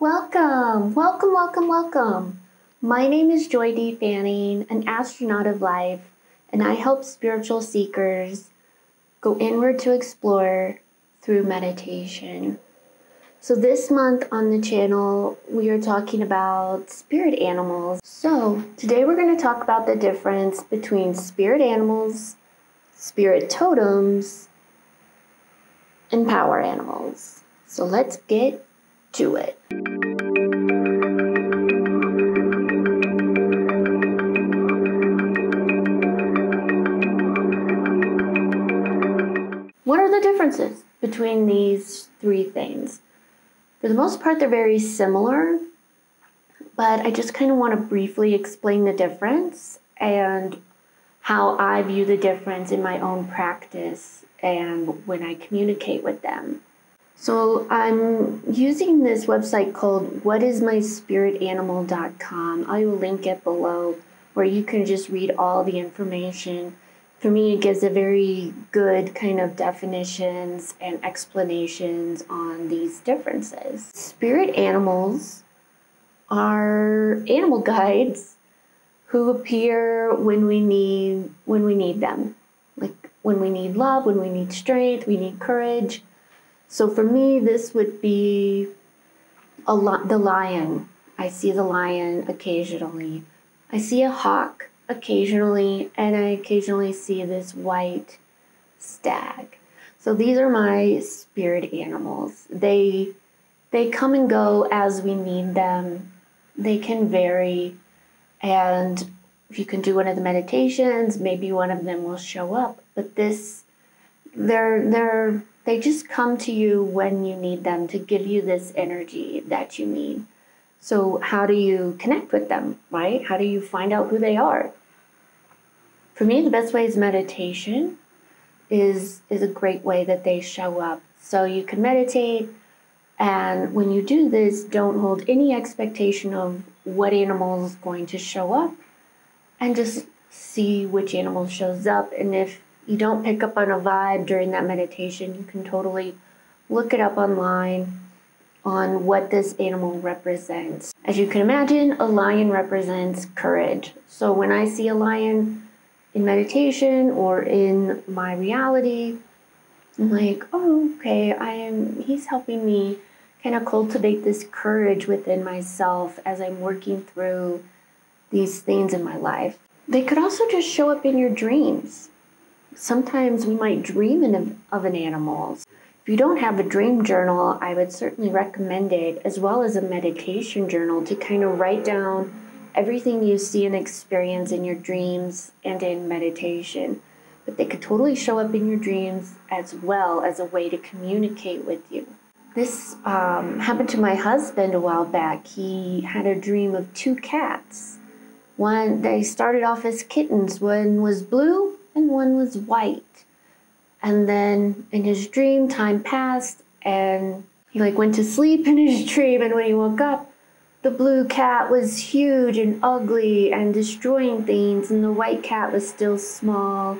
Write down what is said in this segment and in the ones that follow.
Welcome, welcome, welcome, welcome. My name is Joy D. Fanning, an astronaut of life, and I help spiritual seekers go inward to explore through meditation. So this month on the channel, we are talking about spirit animals. So today we're going to talk about the difference between spirit animals, spirit totems, and power animals. So let's get to it. What are the differences between these three things? For the most part, they're very similar, but I just kind of want to briefly explain the difference and how I view the difference in my own practice and when I communicate with them. So I'm using this website called whatismyspiritanimal.com. I will link it below where you can just read all the information. For me, it gives a very good kind of definitions and explanations on these differences. Spirit animals are animal guides who appear when we need them. Like when we need love, when we need strength, we need courage. So for me, this would be the lion. I see the lion occasionally. I see a hawk occasionally, and I occasionally see this white stag. So these are my spirit animals. They come and go as we need them. They can vary, and if you can do one of the meditations, maybe one of them will show up. But they just come to you when you need them to give you this energy that you need. So how do you connect with them, right? How do you find out who they are? For me, the best way is meditation is a great way that they show up. So you can meditate, and when you do this, don't hold any expectation of what animal is going to show up, and just see which animal shows up. And if you don't pick up on a vibe during that meditation, you can totally look it up online on what this animal represents. As you can imagine, a lion represents courage. So when I see a lion in meditation or in my reality, I'm like, oh, okay, he's helping me kind of cultivate this courage within myself as I'm working through these things in my life. They could also just show up in your dreams. Sometimes we might dream of an animal. If you don't have a dream journal, I would certainly recommend it, as well as a meditation journal, to kind of write down everything you see and experience in your dreams and in meditation. But they could totally show up in your dreams as well as a way to communicate with you. This happened to my husband a while back. He had a dream of two cats. They started off as kittens. One was blue and one was white. And then in his dream, time passed, and he went to sleep in his dream, and when he woke up, the blue cat was huge and ugly and destroying things, and the white cat was still small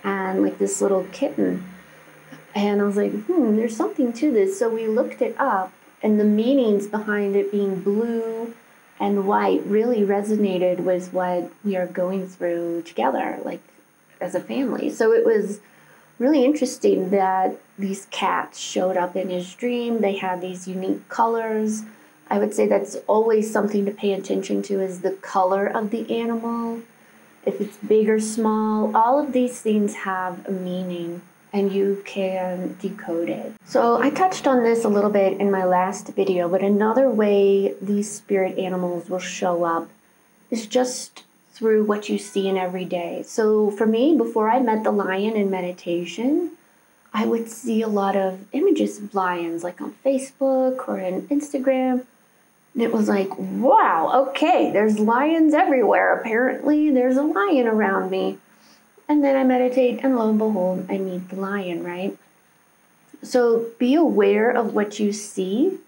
and like this little kitten. And I was like, there's something to this. So we looked it up, and the meanings behind it being blue and white really resonated with what we are going through together, like as a family. So it was really interesting that these cats showed up in his dream. They had these unique colors. I would say that's always something to pay attention to, is the color of the animal. If it's big or small, all of these things have a meaning, and you can decode it. So I touched on this a little bit in my last video, but another way these spirit animals will show up is just through what you see in every day. So for me, before I met the lion in meditation, I would see a lot of images of lions, like on Facebook or on Instagram. And it was like, wow, okay, there's lions everywhere. Apparently there's a lion around me. And then I meditate, and lo and behold, I meet the lion, right? So be aware of what you see,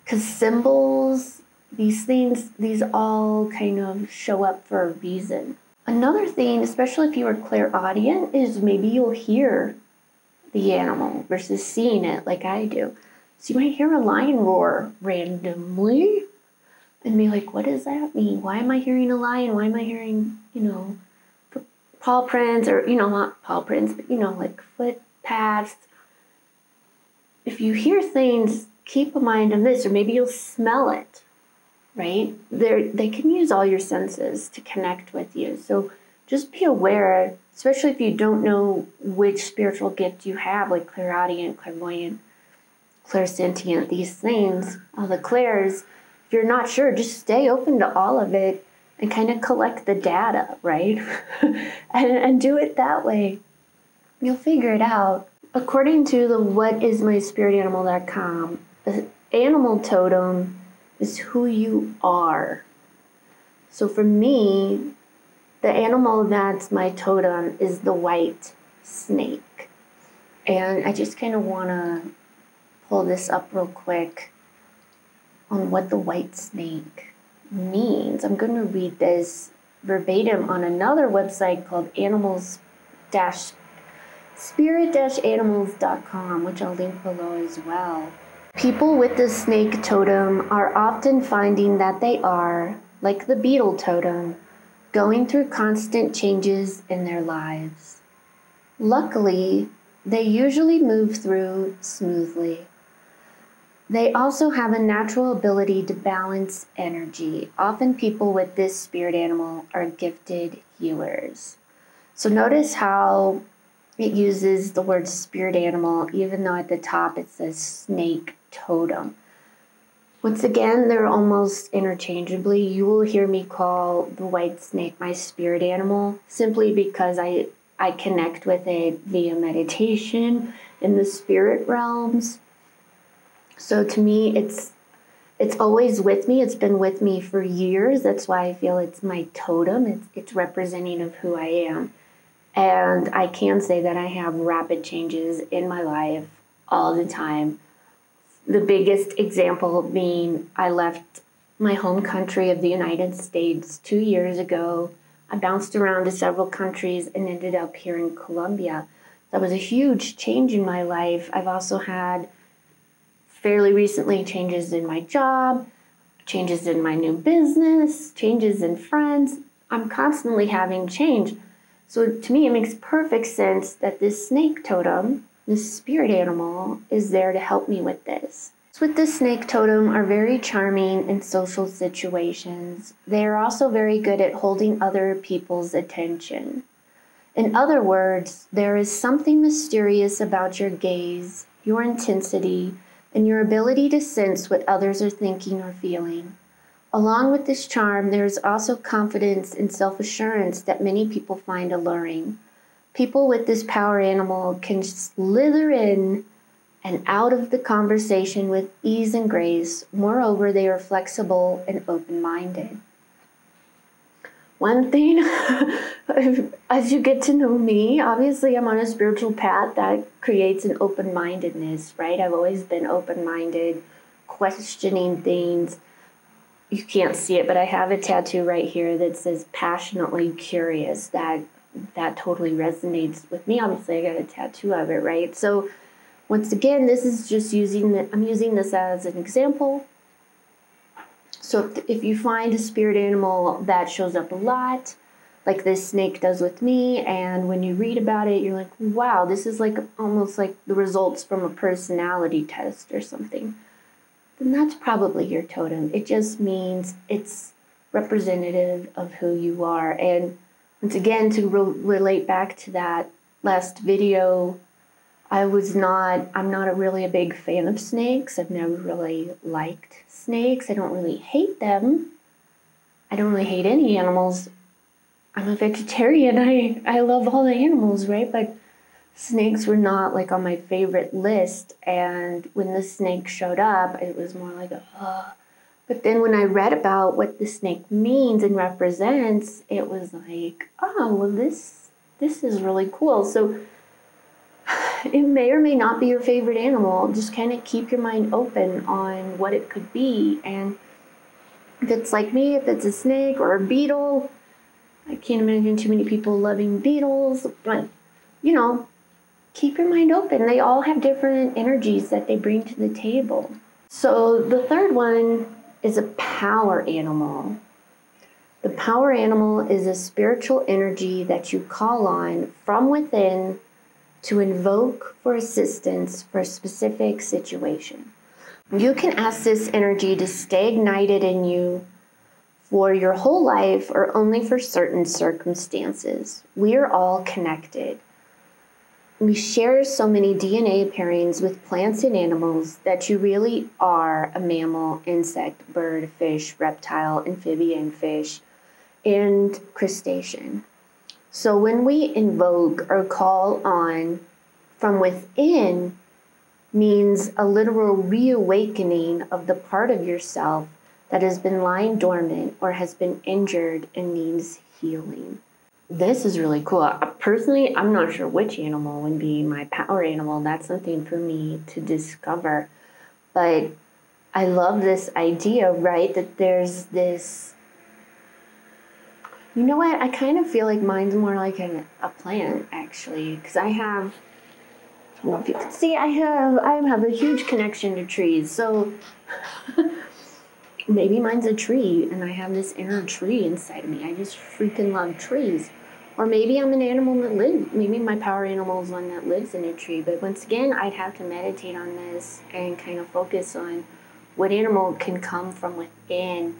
because symbols, these things, these all kind of show up for a reason. Another thing, especially if you are clairaudient, is maybe you'll hear the animal versus seeing it like I do. So you might hear a lion roar randomly and be like, what does that mean? Why am I hearing a lion? Why am I hearing, paw prints, or, not paw prints, but, like foot paths? If you hear things, keep a mind on this, or maybe you'll smell it, right? They can use all your senses to connect with you. So just be aware, especially if you don't know which spiritual gift you have, like clairaudient, clairvoyant, clairsentient, these things, all the clairs. If you're not sure, just stay open to all of it and kind of collect the data, right? and do it that way. You'll figure it out. According to the whatismyspiritanimal.com, the animal totem is who you are. So for me, the animal that's my totem is the white snake. And I just kind of want to pull this up real quick on what the white snake means. I'm going to read this verbatim on another website called spirit-animals.com, which I'll link below as well. People with the snake totem are often finding that they are, like the beetle totem, going through constant changes in their lives. Luckily, they usually move through smoothly. They also have a natural ability to balance energy. Often people with this spirit animal are gifted healers. So notice how it uses the word spirit animal, even though at the top it says snake totem. Once again, they're almost interchangeably. You will hear me call the white snake my spirit animal simply because I connect with it via meditation in the spirit realms. So to me, it's always with me. It's been with me for years. That's why I feel it's my totem. It's representing of who I am. And I can say that I have rapid changes in my life all the time. The biggest example being I left my home country of the United States 2 years ago. I bounced around to several countries and ended up here in Colombia. That was a huge change in my life. I've also had fairly recently changes in my job, changes in my new business, changes in friends. I'm constantly having change. So to me, it makes perfect sense that this snake totem, this spirit animal, is there to help me with this. So with the snake totem are very charming in social situations. They are also very good at holding other people's attention. In other words, there is something mysterious about your gaze, your intensity, and your ability to sense what others are thinking or feeling. Along with this charm, there is also confidence and self-assurance that many people find alluring. People with this power animal can slither in and out of the conversation with ease and grace. Moreover, they are flexible and open-minded. One thing, as you get to know me, obviously I'm on a spiritual path that creates an open-mindedness, right? I've always been open-minded, questioning things. You can't see it, but I have a tattoo right here that says passionately curious. That totally resonates with me. Obviously, I got a tattoo of it, right? So once again, this is just I'm using this as an example. So if you find a spirit animal that shows up a lot, like this snake does with me, and when you read about it, you're like, wow, this is like almost like the results from a personality test or something, then that's probably your totem. It just means it's representative of who you are. And once again, to relate back to that last video, I'm not really a big fan of snakes. I've never really liked snakes. I don't really hate them. I don't really hate any animals. I'm a vegetarian. I love all the animals, right? But snakes were not like on my favorite list. And when the snake showed up, it was more like But then when I read about what the snake means and represents, it was like, oh, well, this is really cool. So it may or may not be your favorite animal. Just kind of keep your mind open on what it could be. And if it's like me, if it's a snake or a beetle, I can't imagine too many people loving beetles, but keep your mind open. They all have different energies that they bring to the table. So the third one is a power animal. The power animal is a spiritual energy that you call on from within to invoke for assistance for a specific situation. You can ask this energy to stay ignited in you for your whole life or only for certain circumstances. We are all connected. We share so many DNA pairings with plants and animals that you really are a mammal, insect, bird, fish, reptile, amphibian, fish, and crustacean. So when we invoke or call on from within means a literal reawakening of the part of yourself that has been lying dormant or has been injured and needs healing. This is really cool. Personally, I'm not sure which animal would be my power animal. That's something for me to discover. But I love this idea, right? That there's this... You know what? I kind of feel like mine's more like a plant, actually, because I don't know if you can see, I have a huge connection to trees. So maybe mine's a tree, and I have this inner tree inside of me. I just freaking love trees. Or maybe I'm an animal that lives. Maybe my power animal is one that lives in a tree. But once again, I'd have to meditate on this and kind of focus on what animal can come from within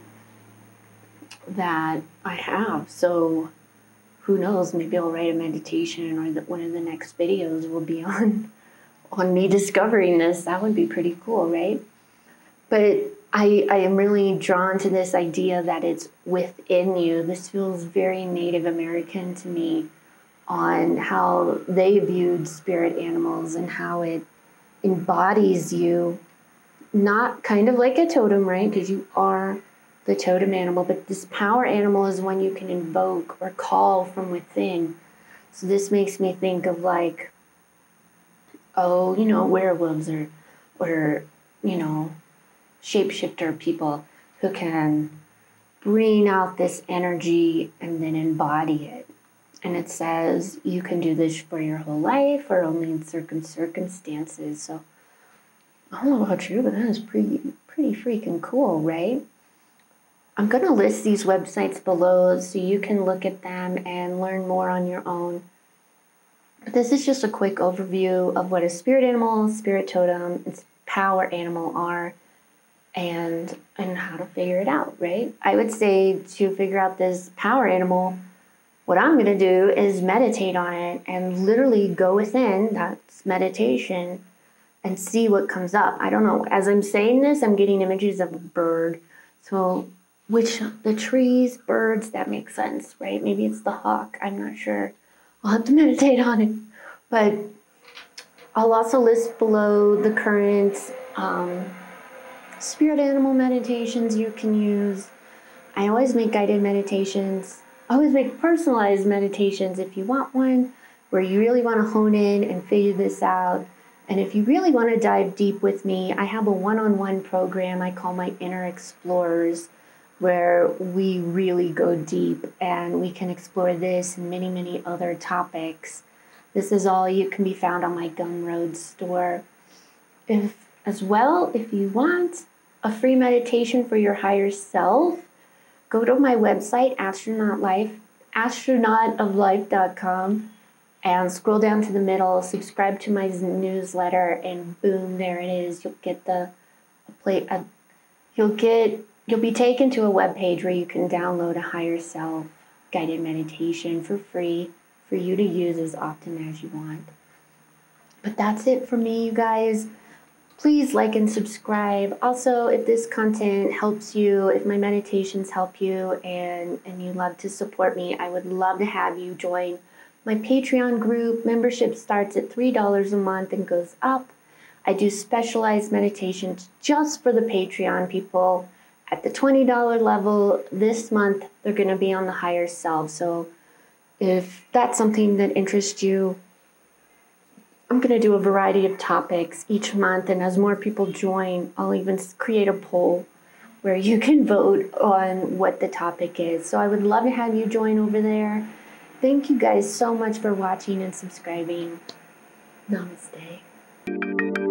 that I have. So who knows, maybe I'll write a meditation, or one of the next videos will be on me discovering this. That would be pretty cool, right? But I am really drawn to this idea that it's within you. This feels very Native American to me, on how they viewed spirit animals and how it embodies you. Not kind of like a totem, right? Because you are the totem animal, but this power animal is one you can invoke or call from within. So this makes me think of like, werewolves or shapeshifter people who can bring out this energy and then embody it. And it says you can do this for your whole life or only in certain circumstances. So I don't know about you, but that is pretty freaking cool, right? I'm going to list these websites below so you can look at them and learn more on your own. But this is just a quick overview of what a spirit animal, spirit totem, and power animal are, and how to figure it out, right? I would say to figure out this power animal, what I'm going to do is meditate on it and literally go within, that's meditation, and see what comes up. I don't know. As I'm saying this, I'm getting images of a bird. So the trees, birds, that makes sense, right? Maybe it's the hawk. I'm not sure. I'll have to meditate on it. But I'll also list below the current spirit animal meditations you can use. I always make guided meditations. I always make personalized meditations if you want one, where you really want to hone in and figure this out. And if you really want to dive deep with me, I have a one-on-one program I call my Inner Explorers, where we really go deep and we can explore this and many, many other topics. This is all you can be found on my Gumroad store. If you want a free meditation for your higher self, go to my website, astronautoflife.com, and scroll down to the middle, subscribe to my newsletter, and boom, there it is. You'll be taken to a web page where you can download a higher self guided meditation for free for you to use as often as you want. But that's it for me, you guys. Please like and subscribe. Also, if this content helps you, if my meditations help you, and you love to support me, I would love to have you join my Patreon group. Membership starts at $3 a month and goes up. I do specialized meditations just for the Patreon people. At the $20 level this month, they're going to be on the higher self. So if that's something that interests you, I'm going to do a variety of topics each month. And as more people join, I'll even create a poll where you can vote on what the topic is. So I would love to have you join over there. Thank you guys so much for watching and subscribing. Namaste.